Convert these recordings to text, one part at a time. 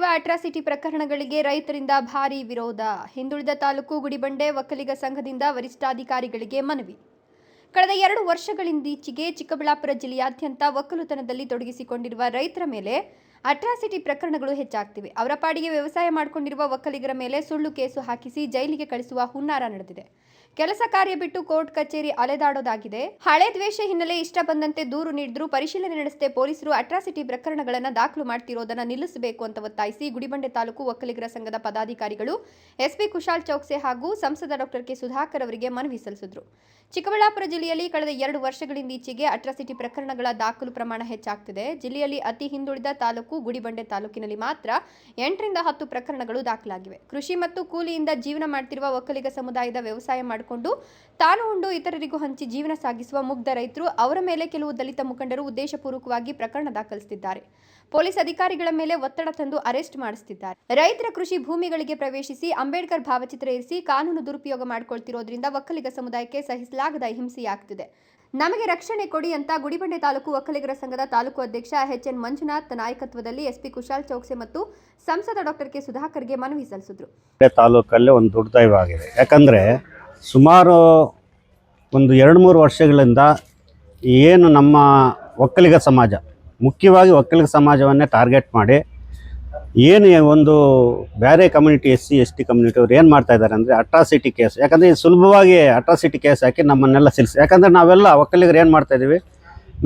ಹೆಚ್ಚುತ್ತಿರುವ ಅಟ್ರಾಸಿಟಿ ಪ್ರಕರಣಗಳಿಗೆ ರೈತರಿಂದ ಭಾರೀ ವಿರೋಧ. ಹಿಂದುಳಿದ ತಾಲೂಕು ಗುಡಿಬಂಡೆ ಒಕ್ಕಲಿಗ ಸಂಘದಿಂದ ವರಿಷ್ಠಾಧಿಕಾರಿಗಳಿಗೆ ಮನವಿ. ಕಳೆದ 2 ವರ್ಷಗಳಿಂದೀಚೆಗೆ ಚಿಕ್ಕಬಳ್ಳಾಪುರ ಜಿಲ್ಲೆಯಾದ್ಯಂತ ಒಕ್ಕಲುತನದಲ್ಲಿ ತೊಡಗಿಸಿಕೊಂಡಿರುವ ರೈತರ ಮೇಲೆ ಅಟ್ರಾಸಿಟಿ ಪ್ರಕರಣಗಳು ಹೆಚ್ಚಾಗ್ತಿವೆ. ಅವರ ಪಾಡಿಗೆ ವ್ಯವಸಾಯ ಮಾಡಿಕೊಂಡಿರುವ ಒಕ್ಕಲಿಗರ ಮೇಲೆ ಸುಳ್ಳು ಕೇಸು ಹಾಕಿಸಿ ಜೈಲಿಗೆ ಕಳಿಸುವ ಹುನ್ನಾರ ನಡೆದಿದೆ. ಕೆಲಸ ಕಾರ್ಯ ಬಿಟ್ಟು ಕೋರ್ಟ್ ಕಚೇರಿ ಅಲೆದಾಡೋದಾಗಿದೆ. ಹಳೆ ದ್ವೇಷ ಹಿನ್ನೆಲೆ ಇಷ್ಟ ಬಂದಂತೆ ದೂರು ನೀಡಿದ್ರು ಪರಿಶೀಲನೆ ನಡೆಸದೆ ಪೊಲೀಸರು ಅಟ್ರಾಸಿಟಿ ಪ್ರಕರಣಗಳನ್ನು ದಾಖಲು ಮಾಡ್ತಿರೋದನ್ನ ನಿಲ್ಲಿಸಬೇಕು ಅಂತ ಒತ್ತಾಯಿಸಿ ಗುಡಿಬಂಡೆ ತಾಲೂಕು ಒಕ್ಕಲಿಗರ ಸಂಘದ ಪದಾಧಿಕಾರಿಗಳು ಎಸ್ಪಿ ಕುಶಾಲ್ ಚೌಕ್ಸೆ ಹಾಗೂ ಸಂಸದ ಡಾಕ್ಟರ್ ಕೆ ಸುಧಾಕರ್ ಅವರಿಗೆ ಮನವಿ ಸಲ್ಲಿಸಿದರು. ಚಿಕ್ಕಬಳ್ಳಾಪುರ ಜಿಲ್ಲೆಯಲ್ಲಿ ಕಳೆದ 2 ವರ್ಷಗಳಿಂದೀಚೆಗೆ ಅಟ್ರಾಸಿಟಿ ಪ್ರಕರಣಗಳ ದಾಖಲು ಪ್ರಮಾಣ ಹೆಚ್ಚಾಗ್ತಿದೆ. ಜಿಲ್ಲೆಯಲ್ಲಿ ಅತಿ ಹಿಂದುಳಿದ ತಾಲೂಕು ಗುಡಿಬಂಡೆ ತಾಲೂಕಿನಲ್ಲಿ ಮಾತ್ರ 8 ರಿಂದ 10 ಪ್ರಕರಣಗಳು ದಾಖಲಾಗಿವೆ. ಕೃಷಿ ಮತ್ತು ಕೂಲಿಯಿಂದ ಜೀವನ ಮಾಡುತ್ತಿರುವ ಒಕ್ಕಲಿಗ ಸಮುದಾಯದ ವ್ಯವಸಾಯ ಮಾಡಿಕೊಂಡು ತಾನು ಉಂಡು ಇತರರಿಗೂ ಹಂಚಿ ಜೀವನ ಸಾಗಿಸುವ ಮುಗ್ಧ ರೈತರು ಅವರ ಮೇಲೆ ಕೆಲವು ದಲಿತ ಮುಖಂಡರು ಉದ್ದೇಶಪೂರ್ವಕವಾಗಿ ಪ್ರಕರಣ ದಾಖಲಿಸುತ್ತಿದ್ದಾರೆ. ಪೊಲೀಸ್ ಅಧಿಕಾರಿಗಳ ಮೇಲೆ ಒತ್ತಡ ತಂದು ಅರೆಸ್ಟ್ ಮಾಡಿಸುತ್ತಿದ್ದಾರೆ. ರೈತರ ಕೃಷಿ ಭೂಮಿಗಳಿಗೆ ಪ್ರವೇಶಿಸಿ ಅಂಬೇಡ್ಕರ್ ಭಾವಚಿತ್ರ ಇರಿಸಿ ಕಾನೂನು ದುರುಪಯೋಗ ಮಾಡಿಕೊಳ್ತಿರೋದ್ರಿಂದ ಒಕ್ಕಲಿಗ ಸಮುದಾಯಕ್ಕೆ ಸಹಿಸಲಾಗದ ಹಿಂಸೆಯಾಗ್ತಿದೆ. ನಮಗೆ ರಕ್ಷಣೆ ಕೊಡಿ ಅಂತ ಗುಡಿಬಂಡೆ ತಾಲೂಕು ಒಕ್ಕಲಿಗರ ಸಂಘದ ತಾಲೂಕು ಅಧ್ಯಕ್ಷ ಎಚ್.ಎನ್. ಮಂಜುನಾಥ್ ನಾಯಕತ್ವದಲ್ಲಿ ಎಸ್ಪಿ ಕುಶಾಲ್ ಚೌಕ್ಸೆ ಮತ್ತು ಸಂಸದ ಡಾಕ್ಟರ್ ಕೆ ಸುಧಾಕರ್ಗೆ ಮನವಿ ಸಲ್ಲಿಸಿದರು. ತಾಲೂಕಲ್ಲಿ ಒಂದು ದುರ್ದೈವ ಆಗಿದೆ. ಯಾಕಂದರೆ ಸುಮಾರು ಒಂದು 2-3 ವರ್ಷಗಳಿಂದ ಏನು ನಮ್ಮ ಒಕ್ಕಲಿಗ ಸಮಾಜ, ಮುಖ್ಯವಾಗಿ ಒಕ್ಕಲಿಗ ಸಮಾಜವನ್ನೇ ಟಾರ್ಗೆಟ್ ಮಾಡಿ ಏನು ಒಂದು ಬೇರೆ ಕಮ್ಯುನಿಟಿ SC/ST ಕಮ್ಯುನಿಟಿ ಅವ್ರು ಏನು ಮಾಡ್ತಾಯಿದ್ದಾರೆ ಅಂದರೆ ಅಟ್ರಾಸಿಟಿ ಕೇಸ್. ಯಾಕಂದರೆ ಸುಲಭವಾಗಿ ಅಟ್ರಾಸಿಟಿ ಕೇಸ್ ಹಾಕಿ ನಮ್ಮನ್ನೆಲ್ಲ ಸಿಲ್ಸಿ. ಯಾಕಂದರೆ ನಾವೆಲ್ಲ ಒಕ್ಕಲಿಗರು ಏನು ಮಾಡ್ತಾಯಿದ್ದೀವಿ,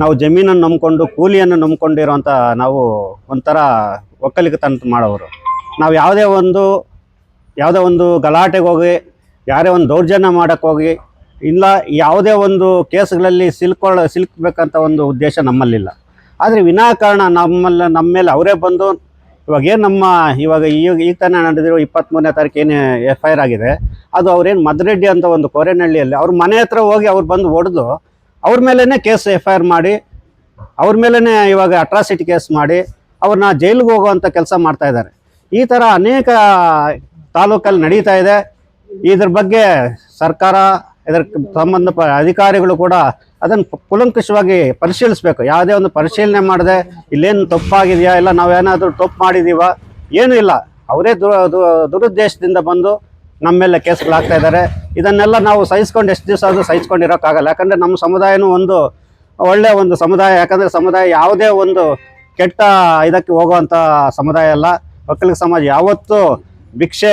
ನಾವು ಜಮೀನನ್ನು ನಂಬ್ಕೊಂಡು ಕೂಲಿಯನ್ನು ನಂಬ್ಕೊಂಡಿರೋಂಥ ನಾವು ಒಂಥರ ಒಕ್ಕಲಿಗತನ ಮಾಡೋರು. ನಾವು ಯಾವುದೇ ಒಂದು ಗಲಾಟೆಗೆ ಹೋಗಿ ಯಾರೇ ಒಂದು ದೌರ್ಜನ್ಯ ಮಾಡೋಕ್ಕೆ ಹೋಗಿ ಇಲ್ಲ ಯಾವುದೇ ಒಂದು ಕೇಸ್ಗಳಲ್ಲಿ ಸಿಲುಕಬೇಕಂತ ಒಂದು ಉದ್ದೇಶ ನಮ್ಮಲ್ಲಿಲ್ಲ. ಆದರೆ ವಿನಾಕಾರಣ ನಮ್ಮ ಮೇಲೆ ಅವರೇ ಬಂದು ಈಗ ತಾನೇ ನಡೆದಿರೋ 23ನೇ ತಾರೀಕು ಏನು FIR ಆಗಿದೆ, ಅದು ಅವ್ರೇನು ಮದರೆಡ್ಡಿ ಅಂತ ಒಂದು ಕೋರೆನಹಳ್ಳಿಯಲ್ಲಿ ಅವ್ರ ಮನೆ ಹತ್ರ ಹೋಗಿ ಅವ್ರು ಬಂದು ಹೊಡೆದು ಅವ್ರ ಮೇಲೇ ಕೇಸ್ FIR ಮಾಡಿ ಅವ್ರ ಮೇಲೇ ಇವಾಗ ಅಟ್ರಾಸಿಟಿ ಕೇಸ್ ಮಾಡಿ ಅವ್ರನ್ನ ಜೈಲಿಗೆ ಹೋಗುವಂಥ ಕೆಲಸ ಮಾಡ್ತಾಯಿದ್ದಾರೆ. ಈ ಥರ ಅನೇಕ ತಾಲೂಕಲ್ಲಿ ನಡೀತಾ ಇದೆ. ಇದ್ರ ಬಗ್ಗೆ ಸರ್ಕಾರ, ಇದಕ್ಕೆ ಸಂಬಂಧಪಟ್ಟ ಅಧಿಕಾರಿಗಳು ಕೂಡ ಅದನ್ನು ಕೂಲಂಕಷವಾಗಿ ಪರಿಶೀಲಿಸಬೇಕು. ಯಾವುದೇ ಒಂದು ಪರಿಶೀಲನೆ ಮಾಡದೆ ಇಲ್ಲೇನು ತಪ್ಪಾಗಿದೆಯಾ, ಇಲ್ಲ ನಾವೇನಾದರೂ ತಪ್ಪು ಮಾಡಿದ್ದೀವಾ, ಏನೂ ಇಲ್ಲ. ಅವರೇ ದುರುದ್ದೇಶದಿಂದ ಬಂದು ನಮ್ಮ ಮೇಲೆ ಕೇಸ್ಗಳಾಗ್ತಾ ಇದ್ದಾರೆ. ಇದನ್ನೆಲ್ಲ ನಾವು ಸಹಿಸ್ಕೊಂಡು ಎಷ್ಟು ದಿವಸ ಆದರೂ ಸಹಿಸ್ಕೊಂಡಿರೋಕ್ಕಾಗಲ್ಲ. ಯಾಕಂದರೆ ನಮ್ಮ ಸಮುದಾಯನೂ ಒಂದು ಒಳ್ಳೆಯ ಒಂದು ಸಮುದಾಯ. ಯಾಕಂದರೆ ಸಮುದಾಯ ಯಾವುದೇ ಒಂದು ಕೆಟ್ಟ ಇದಕ್ಕೆ ಹೋಗುವಂಥ ಸಮುದಾಯ ಅಲ್ಲ. ಒಕ್ಕಲಿಗ ಸಮಾಜ ಯಾವತ್ತೂ ಭಿಕ್ಷೆ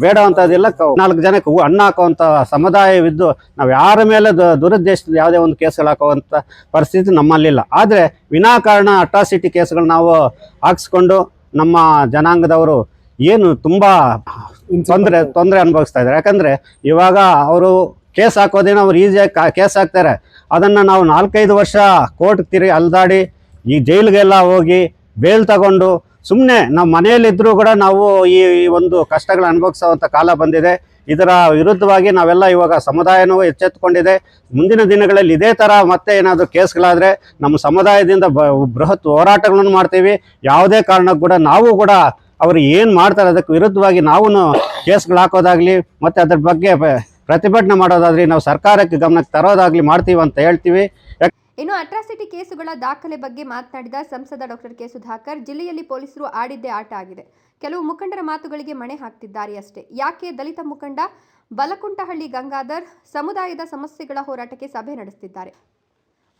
ಬೇಡ ಅಂತದಿಲ್ಲ. 4 ಜನಕ್ಕೆ ಅನ್ನ ಹಾಕುವಂಥ ಸಮುದಾಯವಿದ್ದು ನಾವು ಯಾರ ಮೇಲೆ ದುರುದ್ದೇಶದ ಯಾವುದೇ ಒಂದು ಕೇಸ್ಗಳು ಹಾಕುವಂಥ ಪರಿಸ್ಥಿತಿ ನಮ್ಮಲ್ಲಿಲ್ಲ. ಆದರೆ ವಿನಾಕಾರಣ ಅಟ್ರಾಸಿಟಿ ಕೇಸ್ಗಳು ನಾವು ಹಾಕ್ಸ್ಕೊಂಡು ನಮ್ಮ ಜನಾಂಗದವರು ಏನು ತುಂಬ ತೊಂದರೆ ಅನುಭವಿಸ್ತಾ ಇದ್ದಾರೆ. ಯಾಕಂದರೆ ಇವಾಗ ಅವರು ಕೇಸ್ ಹಾಕೋದೇನೋ ಅವ್ರು ಈಸಿಯಾಗಿ ಕೇಸ್ ಹಾಕ್ತಾರೆ. ಅದನ್ನು ನಾವು 4-5 ವರ್ಷ ಕೋರ್ಟ್ ಅಲ್ದಾಡಿ ಈ ಜೈಲಿಗೆಲ್ಲ ಹೋಗಿ ಬೇಲ್ ತಗೊಂಡು ಸುಮ್ಮನೆ ನಾವು ಮನೆಯಲ್ಲಿದ್ದರೂ ಕೂಡ ನಾವು ಈ ಒಂದು ಕಷ್ಟಗಳು ಅನುಭವಿಸುವಂಥ ಕಾಲ ಬಂದಿದೆ. ಇದರ ವಿರುದ್ಧವಾಗಿ ನಾವೆಲ್ಲ ಇವಾಗ ಸಮುದಾಯನೂ ಎಚ್ಚೆತ್ತುಕೊಂಡಿದೆ. ಮುಂದಿನ ದಿನಗಳಲ್ಲಿ ಇದೇ ಥರ ಮತ್ತೆ ಏನಾದರೂ ಕೇಸ್ಗಳಾದರೆ ನಮ್ಮ ಸಮುದಾಯದಿಂದ ಬೃಹತ್ ಹೋರಾಟಗಳನ್ನು ಮಾಡ್ತೀವಿ. ಯಾವುದೇ ಕಾರಣಕ್ಕೂ ಕೂಡ ನಾವು ಕೂಡ ಅವರು ಏನು ಮಾಡ್ತಾರೆ ಅದಕ್ಕೆ ವಿರುದ್ಧವಾಗಿ ನಾವು ಕೇಸ್ಗಳು ಹಾಕೋದಾಗಲಿ ಮತ್ತು ಅದ್ರ ಬಗ್ಗೆ ಪ್ರತಿಭಟನೆ ಮಾಡೋದಾಗಲಿ ನಾವು ಸರ್ಕಾರಕ್ಕೆ ಗಮನಕ್ಕೆ ತರೋದಾಗಲಿ ಮಾಡ್ತೀವಿ ಅಂತ ಹೇಳ್ತೀವಿ. ಇನ್ನು ಅಟ್ರಾಸಿಟಿ ಕೇಸುಗಳ ದಾಖಲೆ ಬಗ್ಗೆ ಮಾತನಾಡಿದ ಸಂಸದ ಡಾಕ್ಟರ್ ಕೆ ಸುಧಾಕರ್, ಜಿಲ್ಲೆಯಲ್ಲಿ ಪೊಲೀಸರು ಆಡಿದ್ದೇ ಆಟ ಆಗಿದೆ. ಕೆಲವು ಮುಖಂಡರ ಮಾತುಗಳಿಗೆ ಮಣೆ ಹಾಕ್ತಿದ್ದಾರೆ ಅಷ್ಟೇ. ಯಾಕೆ ದಲಿತ ಮುಖಂಡ ಬಲಕುಂಟಹಳ್ಳಿ ಗಂಗಾಧರ್ ಸಮುದಾಯದ ಸಮಸ್ಯೆಗಳ ಹೋರಾಟಕ್ಕೆ ಸಭೆ ನಡೆಸುತ್ತಿದ್ದಾರೆ.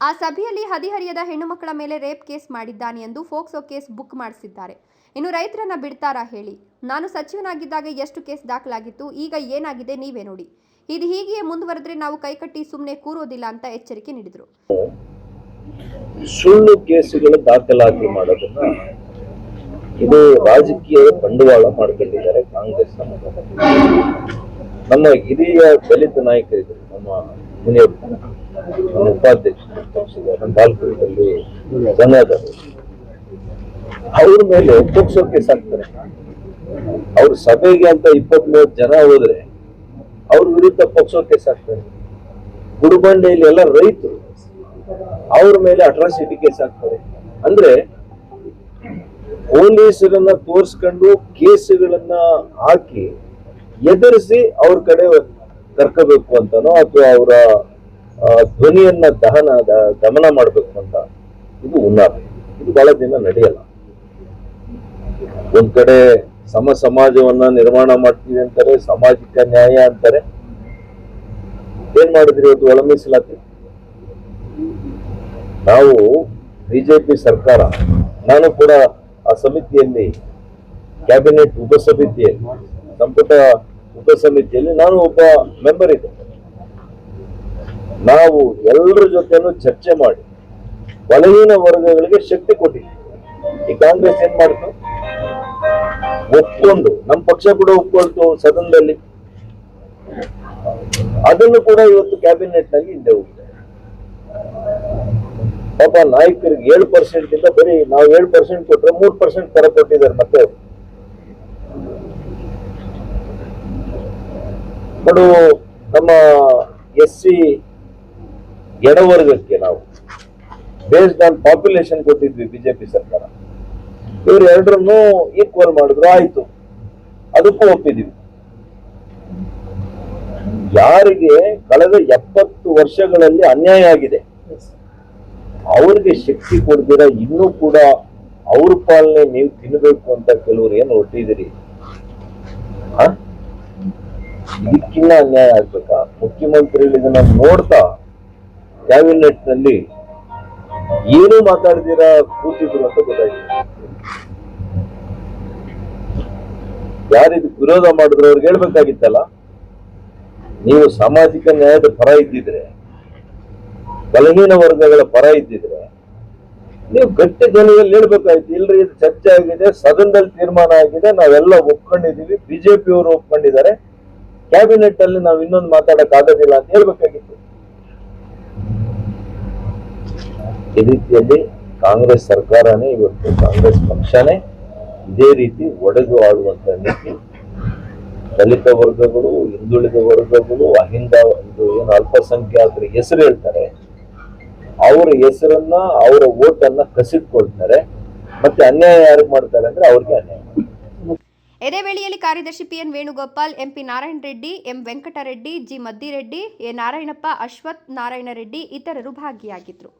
ಆ ಸಭೆಯಲ್ಲಿ ಹದಿಹರಿಯದ ಹೆಣ್ಣು ಮಕ್ಕಳ ಮೇಲೆ ರೇಪ್ ಕೇಸ್ ಮಾಡಿದ್ದಾನೆ ಎಂದು ಫೋಕ್ಸೋ ಕೇಸ್ ಬುಕ್ ಮಾಡಿಸಿದ್ದಾರೆ. ಇನ್ನು ರೈತರನ್ನ ಬಿಡ್ತಾರಾ ಹೇಳಿ? ನಾನು ಸಚಿವನಾಗಿದ್ದಾಗ ಎಷ್ಟು ಕೇಸ್ ದಾಖಲಾಗಿತ್ತು, ಈಗ ಏನಾಗಿದೆ ನೀವೇ ನೋಡಿ. ಇದು ಹೀಗೆಯೇ ಮುಂದುವರೆದ್ರೆ ನಾವು ಕೈಕಟ್ಟಿ ಸುಮ್ಮನೆ ಕೂರೋದಿಲ್ಲ ಅಂತ ಎಚ್ಚರಿಕೆ ನೀಡಿದರು. ಸುಳ್ಳು ಕೇಸುಗಳು ದಾಖಲಾತಿ ಮಾಡೋದನ್ನ ಇದು ರಾಜಕೀಯ ಬಂಡವಾಳ ಮಾಡ್ಕೊಂಡಿದ್ದಾರೆ ಕಾಂಗ್ರೆಸ್. ನಮ್ಮ ಹಿರಿಯ ದಲಿತ ನಾಯಕರಿದ್ರು, ನಮ್ಮ ಮುನಿಯಪ್ಪ, ನಮ್ಮ ಉಪಾಧ್ಯಕ್ಷ ಪಕ್ಷದ ನಮ್ಮ ಬಾಲ್ಕೋಟಲ್ಲಿ ಜನಾದವರು, ಅವ್ರ ಮೇಲೆ ಪೋಕ್ಸೋ ಕೇಸ್ ಹಾಕ್ತಾರೆ. ಅವ್ರ ಸಭೆಗೆ ಅಂತ 20-30 ಜನ ಹೋದ್ರೆ ಅವ್ರ ವಿರುದ್ಧ ಪೋಕ್ಸೋ ಕೇಸ್ ಹಾಕ್ತಾರೆ. ಗುಡಿಬಂಡೆಯಲ್ಲಿ ಎಲ್ಲ ರೈತರು, ಅವ್ರ ಮೇಲೆ ಅಟ್ರಾಸಿಟಿ ಕೇಸ್ ಹಾಕ್ತಾರೆ. ಅಂದ್ರೆ ಪೊಲೀಸರನ್ನ ತೋರಿಸ್ಕೊಂಡು ಕೇಸುಗಳನ್ನ ಹಾಕಿ ಎದುರಿಸಿ ಅವ್ರ ಕಡೆ ಕರ್ಕೋಬೇಕು ಅಂತನೋ ಅಥವಾ ಅವರ ಧ್ವನಿಯನ್ನ ದಮನ ಮಾಡ್ಬೇಕು ಅಂತ ಇದು ಉನ್ನಾರ. ಇದು ಬಹಳ ದಿನ ನಡೆಯಲ್ಲ. ಒಂದ್ ಕಡೆ ಸಮಾಜವನ್ನ ನಿರ್ಮಾಣ ಮಾಡ್ತೀವಿ ಅಂತಾರೆ, ಸಾಮಾಜಿಕ ನ್ಯಾಯ ಅಂತಾರೆ. ಏನ್ ಮಾಡಿದ್ರಿ ಇವತ್ತು ಒಳ ಮೀಸಲಾತಿ? ನಾವು ಬಿಜೆಪಿ ಸರ್ಕಾರ, ನಾನು ಕೂಡ ಆ ಸಮಿತಿಯಲ್ಲಿ, ಕ್ಯಾಬಿನೆಟ್ ಉಪಸಮಿತಿಯಲ್ಲಿ, ಸಂಪುಟ ಉಪಸಮಿತಿಯಲ್ಲಿ ನಾನು ಒಬ್ಬ ಮೆಂಬರ್ ಇದ್ದೆ. ನಾವು ಎಲ್ಲರ ಜೊತೆನೂ ಚರ್ಚೆ ಮಾಡಿ ಬಲಹೀನ ವರ್ಗಗಳಿಗೆ ಶಕ್ತಿ ಕೊಟ್ಟಿದ್ವಿ. ಈ ಕಾಂಗ್ರೆಸ್ ಏನ್ ಮಾಡ್ತು? ಒಪ್ಕೊಂಡು, ನಮ್ಮ ಪಕ್ಷ ಕೂಡ ಒಪ್ಕೊಳ್ತು ಸದನದಲ್ಲಿ, ಅದನ್ನು ಕೂಡ ಇವತ್ತು ಕ್ಯಾಬಿನೆಟ್ ನಲ್ಲಿ ಹಿಂದೆ ಹೋಗಿದೆ. ಪಾಪ ನಾಯಕರಿಗೆ 7% ಬರೀ ನಾವು 7% ಕೊಟ್ಟರೆ 3% ತರ ಕೊಟ್ಟಿದ್ದಾರೆ. ಮತ್ತೆ ಬಡು ನಮ್ಮ SC ಎಡವರ್ಗಕ್ಕೆ ನಾವು ಬೇಸ್ಡ್ ಆನ್ ಪಾಪ್ಯುಲೇಷನ್ ಕೊಟ್ಟಿದ್ವಿ ಬಿಜೆಪಿ ಸರ್ಕಾರ. ಇವ್ರು ಎರಡರನ್ನು ಈಕ್ವಲ್ ಮಾಡಿದ್ರು, ಆಯ್ತು, ಅದಕ್ಕೂ ಒಪ್ಪಿದೀವಿ. ಯಾರಿಗೆ ಕಳೆದ 70 ವರ್ಷಗಳಲ್ಲಿ ಅನ್ಯಾಯ ಆಗಿದೆ ಅವ್ರಿಗೆ ಶಕ್ತಿ ಕೊಡ್ತೀರಾ, ಇನ್ನೂ ಕೂಡ ಅವ್ರ ಪಾಲನೆ ನೀವು ತಿನ್ನಬೇಕು ಅಂತ ಕೆಲವರು ಏನು ಹೊಟ್ಟಿದಿರಿ? ಇದಕ್ಕಿನ್ನ ಅನ್ಯಾಯ ಆಗ್ಬೇಕಾ? ಮುಖ್ಯಮಂತ್ರಿಗಳು ಇದನ್ನ ನೋಡ್ತಾ ಕ್ಯಾಬಿನೆಟ್ ನಲ್ಲಿ ಏನು ಮಾತಾಡ್ತೀರಾ ಕೂತಿದ್ರು ಅಂತ ಗೊತ್ತಾಯ್ತು. ಯಾರಿದು ವಿರೋಧ ಮಾಡಿದ್ರು ಅವ್ರಿಗೆ ಹೇಳ್ಬೇಕಾಗಿತ್ತಲ್ಲ, ನೀವು ಸಾಮಾಜಿಕ ನ್ಯಾಯದ ಪರ ಇದ್ದಿದ್ರೆ, ಬಲಹೀನ ವರ್ಗಗಳ ಪರ ಇದ್ದಿದ್ರೆ ನೀವು ಗಟ್ಟಿ ಧ್ವನಿಯಲ್ಲಿ ಹೇಳ್ಬೇಕಾಯ್ತು. ಇಲ್ರಿ, ಇದು ಚರ್ಚೆ ಆಗಿದೆ, ಸದನದಲ್ಲಿ ತೀರ್ಮಾನ ಆಗಿದೆ, ನಾವೆಲ್ಲ ಒಪ್ಕೊಂಡಿದೀವಿ, ಬಿಜೆಪಿ ಅವರು ಒಪ್ಕೊಂಡಿದ್ದಾರೆ, ಕ್ಯಾಬಿನೆಟ್ ಅಲ್ಲಿ ನಾವು ಇನ್ನೊಂದು ಮಾತಾಡಕ್ ಆಗೋದಿಲ್ಲ ಅಂತ ಹೇಳ್ಬೇಕಾಗಿತ್ತು. ಈ ರೀತಿಯಲ್ಲಿ ಕಾಂಗ್ರೆಸ್ ಸರ್ಕಾರನೇ, ಇವತ್ತು ಕಾಂಗ್ರೆಸ್ ಪಕ್ಷನೇ ಇದೇ ರೀತಿ ಒಡೆದು ಆಡುವಂತ ನೀತಿ. ದಲಿತ ವರ್ಗಗಳು, ಹಿಂದುಳಿದ ವರ್ಗಗಳು, ಇದು ಏನು ಅಲ್ಪಸಂಖ್ಯಾತರ ಹೆಸರು ಹೇಳ್ತಾರೆ, ಅವರ ಹೆಸರನ್ನ, ಅವರ ಓಟನ್ನ ಕಸಿದ್ಕೊಳ್ತಾರೆ. ಮತ್ತೆ ಅನ್ಯಾಯ ಯಾರಿಗೆ ಮಾಡ್ತಾರೆ ಅಂದ್ರೆ ಅವ್ರಿಗೆ ಅನ್ಯಾಯ. ಇದೇ ವೇಳೆಯಲ್ಲಿ ಕಾರ್ಯದರ್ಶಿ PN Venugopal, MP Narayana Reddy, M Venkatareddy, G ಮದ್ದಿರೆಡ್ಡಿ, A Narayanappa, Ashwath Narayana Reddy ಇತರರು ಭಾಗಿಯಾಗಿದ್ದರು.